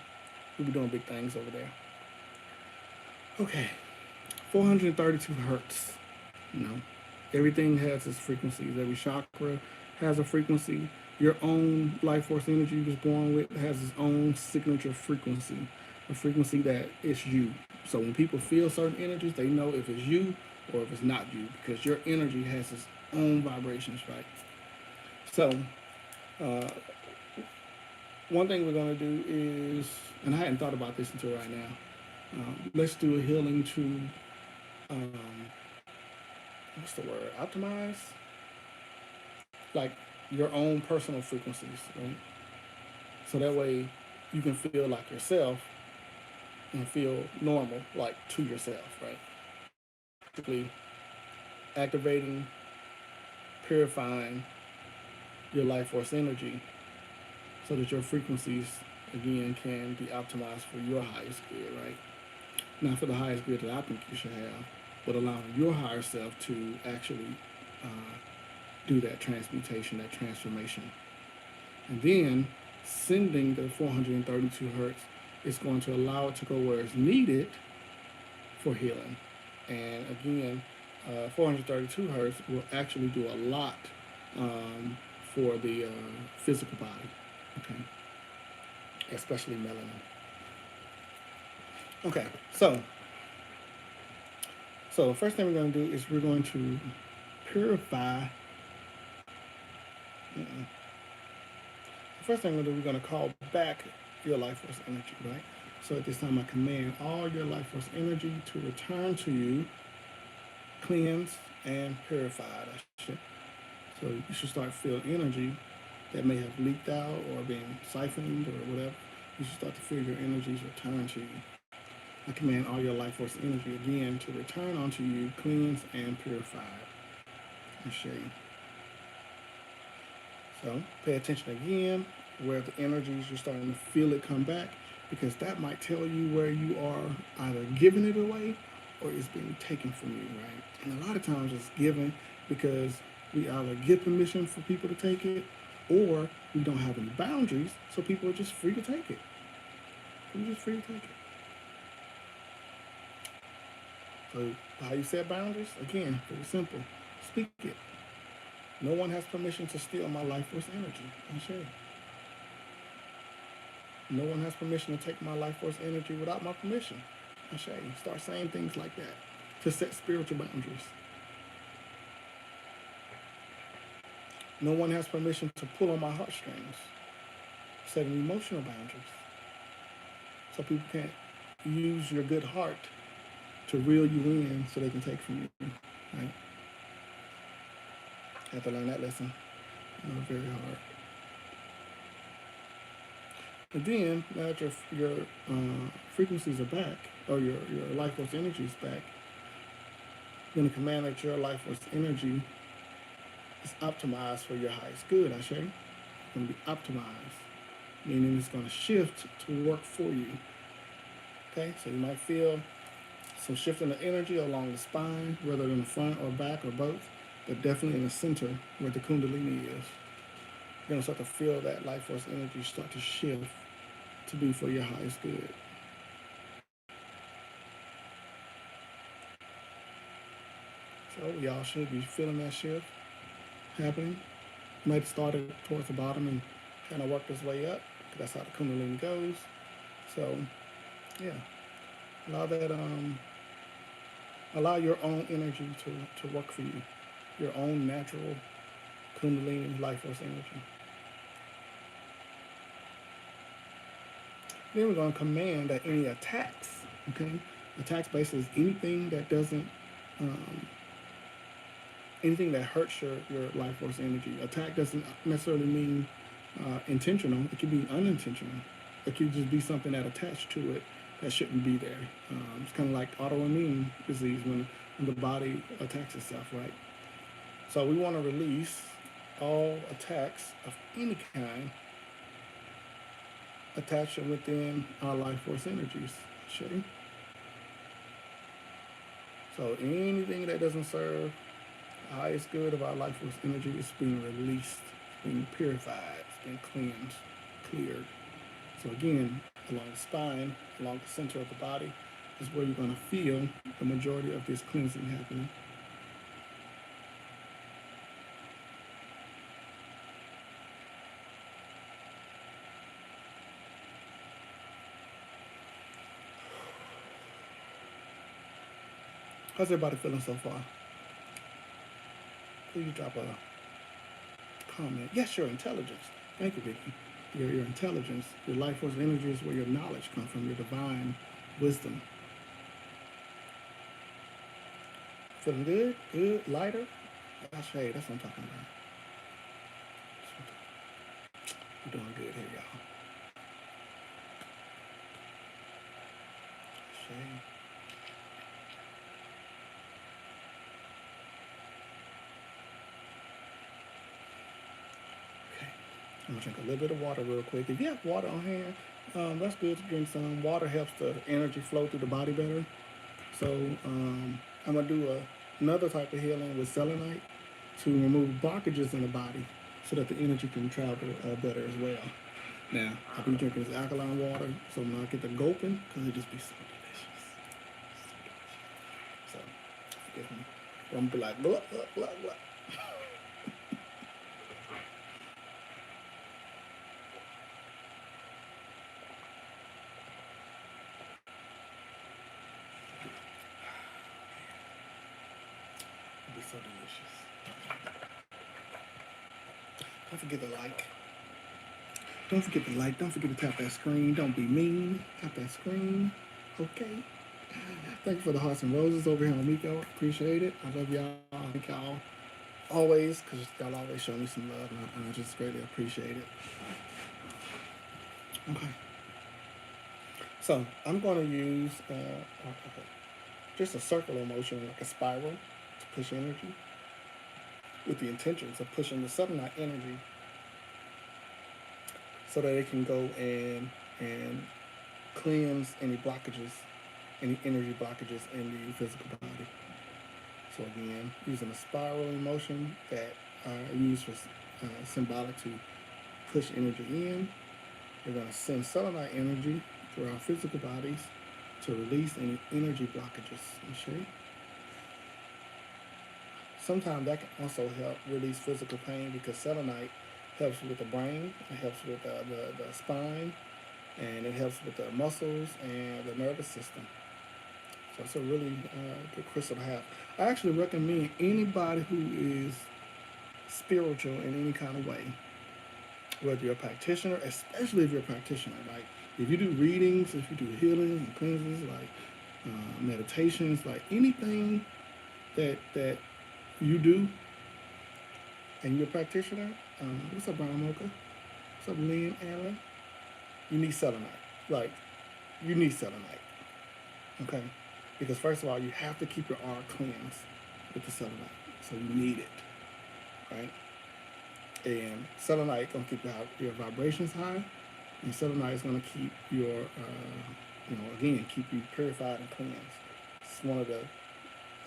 We'll be doing big things over there. Okay, 432 hertz. Everything has its frequencies. Every chakra has a frequency. Your own life force energy you was born with has its own signature frequency, a frequency that it's you. So when people feel certain energies, they know if it's you or if it's not you, because your energy has its own vibrations, right? So one thing we're going to do is, and I hadn't thought about this until right now, let's do a healing to, what's the word, optimize? Like your own personal frequencies, right? So that way you can feel like yourself and feel normal, like to yourself, right? Basically activating, purifying your life force energy so that your frequencies, again, can be optimized for your highest good, right? Not for the highest good that I think you should have, but allowing your higher self to actually do that transmutation, that transformation. And then sending the 432 hertz is going to allow it to go where it's needed for healing. And again, 432 hertz will actually do a lot for the physical body, okay? Especially melanin. Okay, so the first thing we're going to do is we're going to purify. The first thing we're going to do, we're going to call back your life force energy, right? So at this time, I command all your life force energy to return to you, cleansed and purified. So you should start feeling energy that may have leaked out or been siphoned or whatever. You should start to feel your energies return to you. I command all your life force energy again to return onto you, cleansed and purified. I'll show you. So pay attention again where the energies you're starting to feel it come back, because that might tell you where you are either giving it away or it's being taken from you, right? And a lot of times it's given because we either give permission for people to take it or we don't have any boundaries, so people are just free to take it. We're just free to take it. So how you set boundaries? Again, very simple. Speak it. No one has permission to steal my life force energy. I'm sure. No one has permission to take my life force energy without my permission. I'm sure. Start saying things like that to set spiritual boundaries. No one has permission to pull on my heartstrings. Setting emotional boundaries. So people can't use your good heart to reel you in so they can take from you, right? I had to learn that lesson. Very hard. And then, now that your frequencies are back, or your life force energy is back, you're going to command that your life force energy is optimized for your highest good, I say. It's going to be optimized, meaning it's going to shift to work for you. Okay, so you might feel some shift in the energy along the spine, whether in the front or back or both, but definitely in the center where the Kundalini is. You're going to start to feel that life force energy start to shift to be for your highest good. So y'all should be feeling that shift happening. Might start it towards the bottom and kind of work its way up, because that's how the Kundalini goes. So yeah, allow that allow your own energy to work for you, your own natural Kundalini life force energy. Then we're going to command that any attacks, okay? Attacks basically is anything that doesn't, anything that hurts your life force energy. Attack doesn't necessarily mean intentional. It could be unintentional. It could just be something that attached to it that shouldn't be there. It's kind of like autoimmune disease when the body attacks itself, right? So we want to release all attacks of any kind attached within our life force energies. Okay? So anything that doesn't serve the highest good of our life force energy is being released, being purified, it's being cleansed, cleared. So again, along the spine, along the center of the body, is where you're going to feel the majority of this cleansing happening. How's everybody feeling so far? Please drop a comment. Yes, your intelligence. Thank you, Vicky. Your intelligence, your life force energy is where your knowledge comes from, your divine wisdom. Feeling good? Good? Lighter? That's shade. That's what I'm talking about. We're doing good here, y'all. Shade. I'm gonna drink a little bit of water real quick. If you have water on hand, that's good to drink some. Water helps the energy flow through the body better. So I'm gonna do another type of healing with selenite to remove blockages in the body so that the energy can travel better as well. Now, I've been drinking this alkaline water, so I'm not get the gulping because it just be so delicious. So, forgive me. I'm gonna be like, blah, blah, blah, blah. It'd be so delicious. Don't forget to like. Don't forget to like. Don't forget to tap that screen. Don't be mean. Tap that screen. Okay. Thank you for the hearts and roses over here on Miko. Appreciate it. I love y'all. Thank y'all always, because y'all always show me some love, and I just greatly appreciate it. Okay. So I'm going to use just a circular motion, like a spiral, to push energy, with the intentions of pushing the selenite energy so that it can go and cleanse any blockages, any energy blockages in the physical body. So again, using a spiraling motion that I use for symbolic to push energy in, we're going to send selenite energy through our physical bodies to release any energy blockages. Okay? Sometimes that can also help release physical pain because selenite helps with the brain, it helps with the spine, and it helps with the muscles and the nervous system. So it's a really good crystal to have. I actually recommend anybody who is spiritual in any kind of way, whether you're a practitioner, especially if you're a practitioner, like if you do readings, if you do healings and cleanses, like meditations, like anything that you do and you're a practitioner. What's up, Brown Mocha? What's up, Lynn Allen? you need selenite. Like, you need selenite, okay? Because first of all, you have to keep your aura cleansed with the selenite. So you need it, right? And selenite gonna keep your vibrations high, and selenite is gonna keep your, again, keep you purified and cleansed. It's one of the,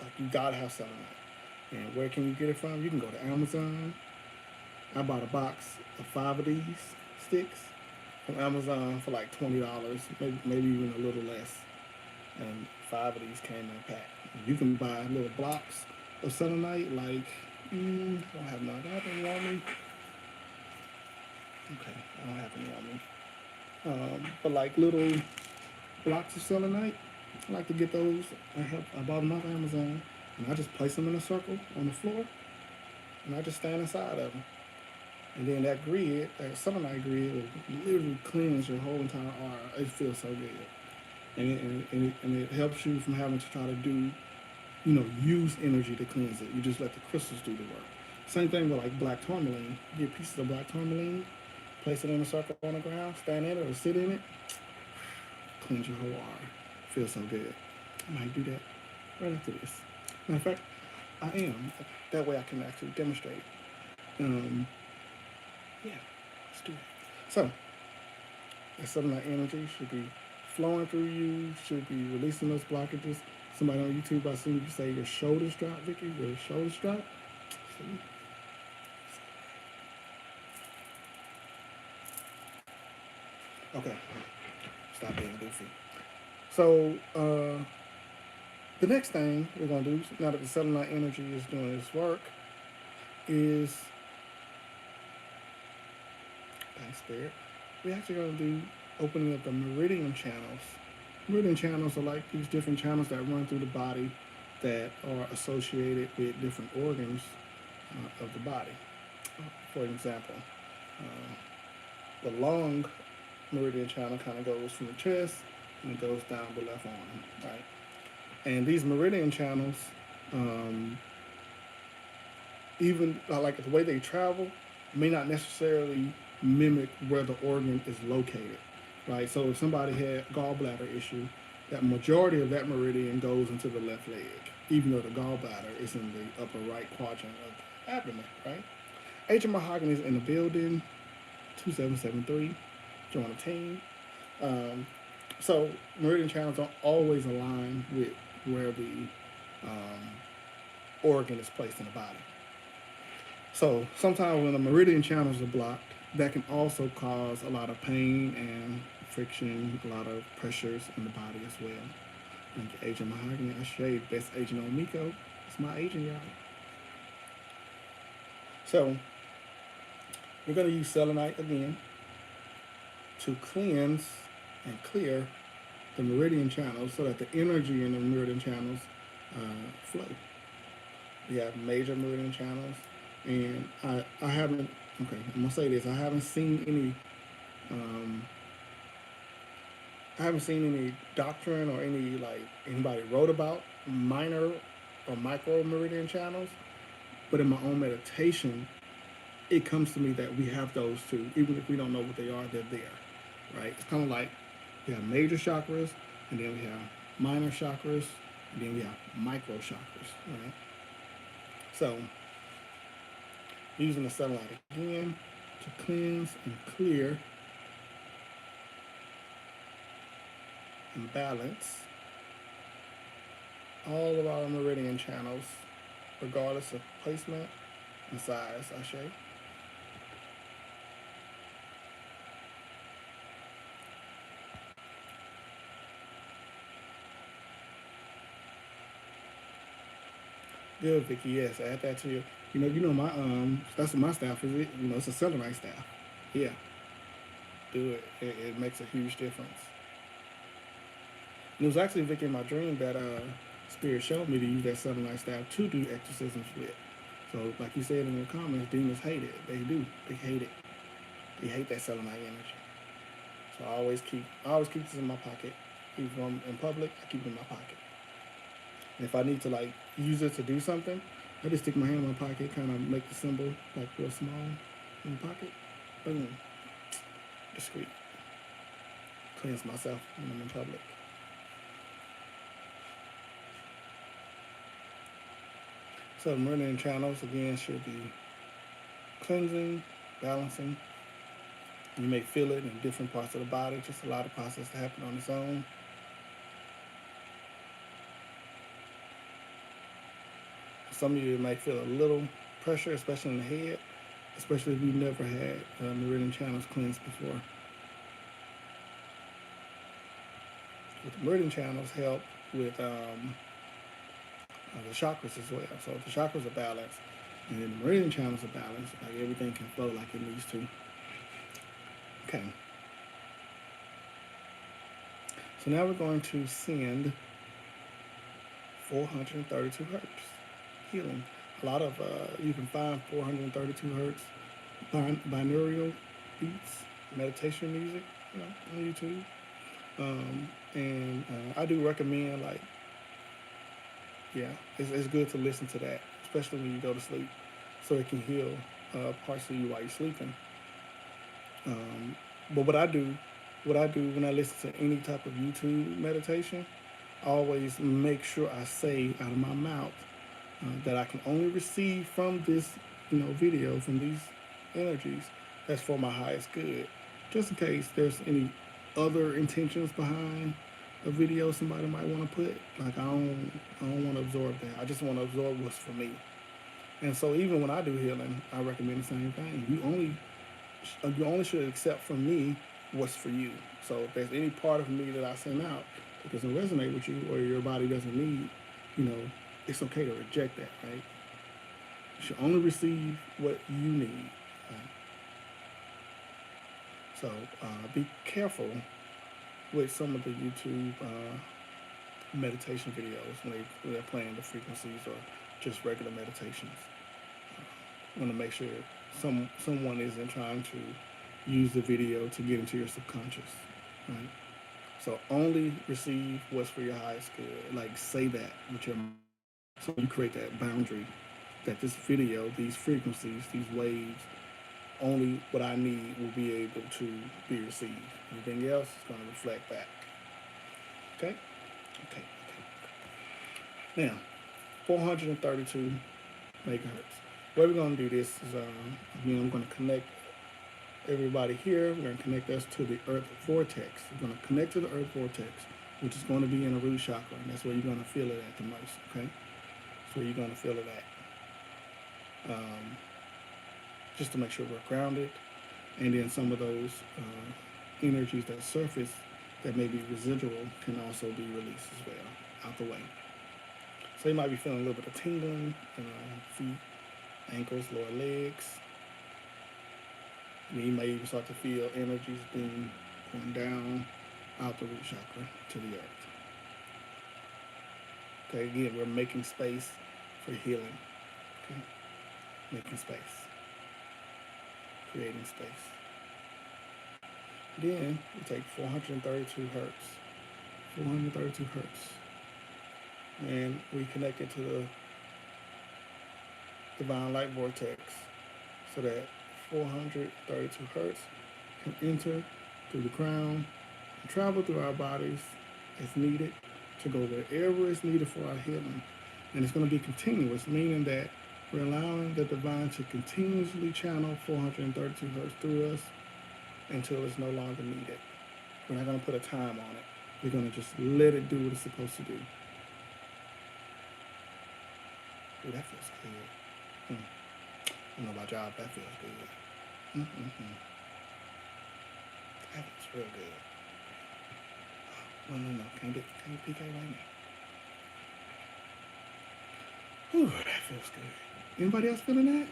like, you gotta have selenite. And where can you get it from? You can go to Amazon. I bought a box of 5 of these sticks from Amazon for like $20, maybe even a little less. And 5 of these came in a pack. You can buy little blocks of selenite, like, I don't have none. Do I have any on me? Okay, I don't have any on me. But like little blocks of selenite, I like to get those. I bought them off Amazon, and I just place them in a circle on the floor, and I just stand inside of them. And then that grid, that selenite grid, will literally cleanse your whole entire aura. It feels so good. And it helps you from having to try to do, use energy to cleanse it. You just let the crystals do the work. Same thing with like black tourmaline. You get pieces of black tourmaline, place it in a circle on the ground, stand in it or sit in it, cleanse your whole aura. Feels so good. I might do that right after this. Matter of fact, I am. That way I can actually demonstrate. Yeah, let's do it. So, that selenite energy should be flowing through you, should be releasing those blockages. Somebody on YouTube, I seen you say your shoulders drop, Vicky. Your shoulders drop. See? Okay, stop being goofy. So, the next thing we're gonna do, now that the selenite energy is doing its work, is, thanks, Spirit, we're actually gonna do opening up the Meridian Channels. Meridian Channels are like these different channels that run through the body that are associated with different organs of the body. For example, the lung Meridian Channel kind of goes from the chest and it goes down the left arm, right? And these Meridian Channels, even like the way they travel, may not necessarily mimic where the organ is located, right? So if somebody had gallbladder issue, that majority of that meridian goes into the left leg, even though the gallbladder is in the upper right quadrant of the abdomen, right? Agent Mahogany is in the building, 2773, join the team. So meridian channels don't always align with where the organ is placed in the body. So sometimes when the meridian channels are blocked, that can also cause a lot of pain and friction, a lot of pressures in the body as well. Thank you, Agent Mahogany. I shade best agent on Miko. It's my agent, y'all. So we're going to use selenite again to cleanse and clear the meridian channels so that the energy in the meridian channels flow. We have major meridian channels, and I haven't, okay, I'm gonna say this, I haven't seen any doctrine or anybody wrote about minor or micro meridian channels, but in my own meditation, it comes to me that we have those too. Even if we don't know what they are, they're there, right? It's kind of like we have major chakras, and then we have minor chakras, and then we have micro chakras, right? So, using the selenite again to cleanse and clear and balance all of our meridian channels, regardless of placement and size, Ashe. Good, Vicky. Yes, add that to your. You know my that's what my staff is. It's a selenite staff. Yeah, do it. It makes a huge difference. And it was actually Vicky in my dream that Spirit showed me to use that selenite staff to do exorcisms with. So, like you said in your comments, demons hate it. They do. They hate it. They hate that selenite energy. So I always keep this in my pocket. Even when I'm in public, I keep it in my pocket. And if I need to use it to do something, I just stick my hand in my pocket, kind of make the symbol real small in the pocket. Boom. Discreet. cleanse myself when I'm in public. So the Meridian Channels, again, should be cleansing, balancing. You may feel it in different parts of the body, just allow the process to happen on its own. Some of you might feel a little pressure, especially in the head, especially if you've never had Meridian Channels cleansed before. But the Meridian Channels help with the chakras as well. So if the chakras are balanced and then the Meridian Channels are balanced, like everything can flow like it needs to. Okay. So now we're going to send 432 hertz healing. A lot of you can find 432 hertz binaural beats, meditation music, on YouTube. And I do recommend, like, yeah, it's good to listen to that, especially when you go to sleep, so it can heal parts of you while you're sleeping. But what I do when I listen to any type of YouTube meditation, I always make sure I say out of my mouth that I can only receive from this, video, from these energies, that's for my highest good. Just in case there's any other intentions behind a video somebody might want to put. Like, I don't want to absorb that. I just want to absorb what's for me. And so even when I do healing, I recommend the same thing. You only should accept from me what's for you. So if there's any part of me that I send out that doesn't resonate with you or your body doesn't need, it's okay to reject that, right? You should only receive what you need. Right? So be careful with some of the YouTube meditation videos when they're playing the frequencies or just regular meditations. You want to make sure someone isn't trying to use the video to get into your subconscious, right? So only receive what's for your highest good. Like, say that with your mind. So you create that boundary that this video, these frequencies, these waves, only what I need will be able to be received. Anything else is going to reflect back. Okay? Okay. Now, 432 megahertz. The way we're going to do this is, I'm going to connect everybody here. We're going to connect us to the Earth vortex. We're going to connect to the Earth vortex, which is going to be in the root chakra, and that's where you're going to feel it at the most, okay? That's where you're going to feel it at. Just to make sure we're grounded, and then some of those energies that surface that may be residual can also be released as well, out the way. So you might be feeling a little bit of tingling in feet, ankles, lower legs. And you may even start to feel energies being going down out the root chakra to the earth. Okay, again, we're making space for healing. Okay, making space, creating space. Then we take 432 hertz, 432 hertz, and we connect it to the divine light vortex so that 432 hertz can enter through the crown and travel through our bodies as needed to go wherever is needed for our healing. And it's going to be continuous, meaning that we're allowing the divine to continuously channel 432 hertz through us until it's no longer needed. We're not going to put a time on it. We're going to just let it do what it's supposed to do. Ooh, that feels good. I don't know about y'all, but that feels good. That feels real good. No. Can't get PK right now. Whew, that feels good. Anybody else feeling that?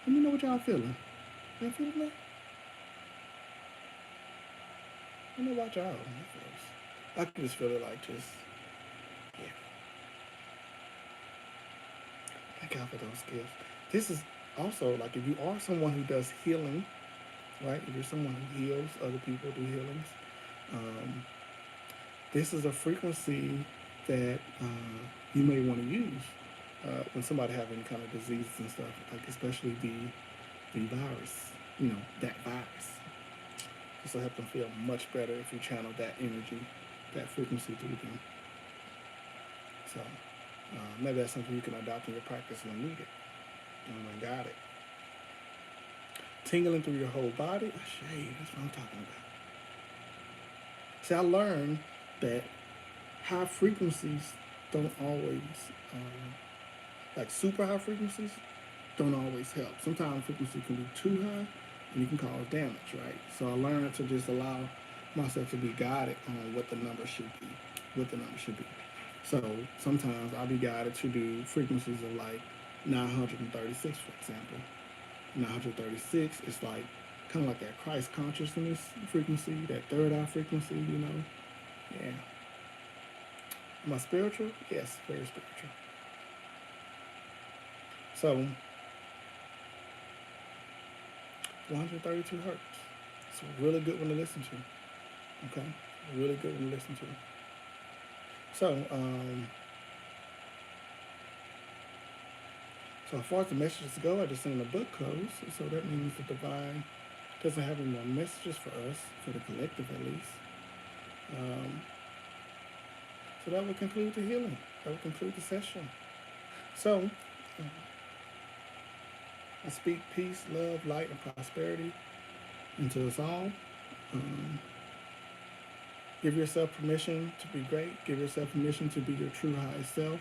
Let me know what y'all feeling. Y'all feeling that? I don't know about y'all. I can just feel it like just, yeah. Thank God for those gifts. This is also, like, if you are someone who does healing, right? If you're someone who heals other people, do healings, this is a frequency that you may want to use when somebody have any kind of diseases and stuff, like especially the virus, that virus. This will help them feel much better if you channel that energy, that frequency through them. So maybe that's something you can adopt in your practice when needed. Got it. Tingling through your whole body. Shade, that's what I'm talking about. See, I learned that high frequencies don't always, like super high frequencies, don't always help. Sometimes frequency can be too high and you can cause damage, right? So I learned to just allow myself to be guided on what the number should be. So sometimes I'll be guided to do frequencies of like 936, for example. 936 is like kind of like that Christ consciousness frequency, that third eye frequency, you know. Yeah. Am I spiritual? Yes, very spiritual. So 132 hertz. It's a really good one to listen to. Okay? A really good one to listen to. So, so as far as the messages go, I just seen the book close. So that means the divine doesn't have any more messages for us, for the collective at least. So that will conclude the healing. That will conclude the session. So, I speak peace, love, light, and prosperity into us all. Give yourself permission to be great. Give yourself permission to be your true highest self.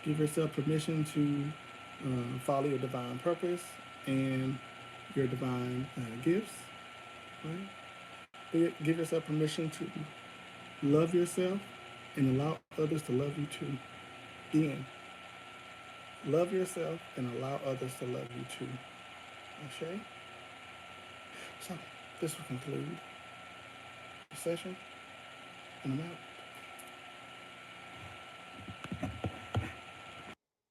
Give yourself permission to follow your divine purpose and your divine gifts. Right? Give yourself permission to love yourself and allow others to love you too. Again, love yourself and allow others to love you too. Okay? So, this will conclude the session, and I'm out.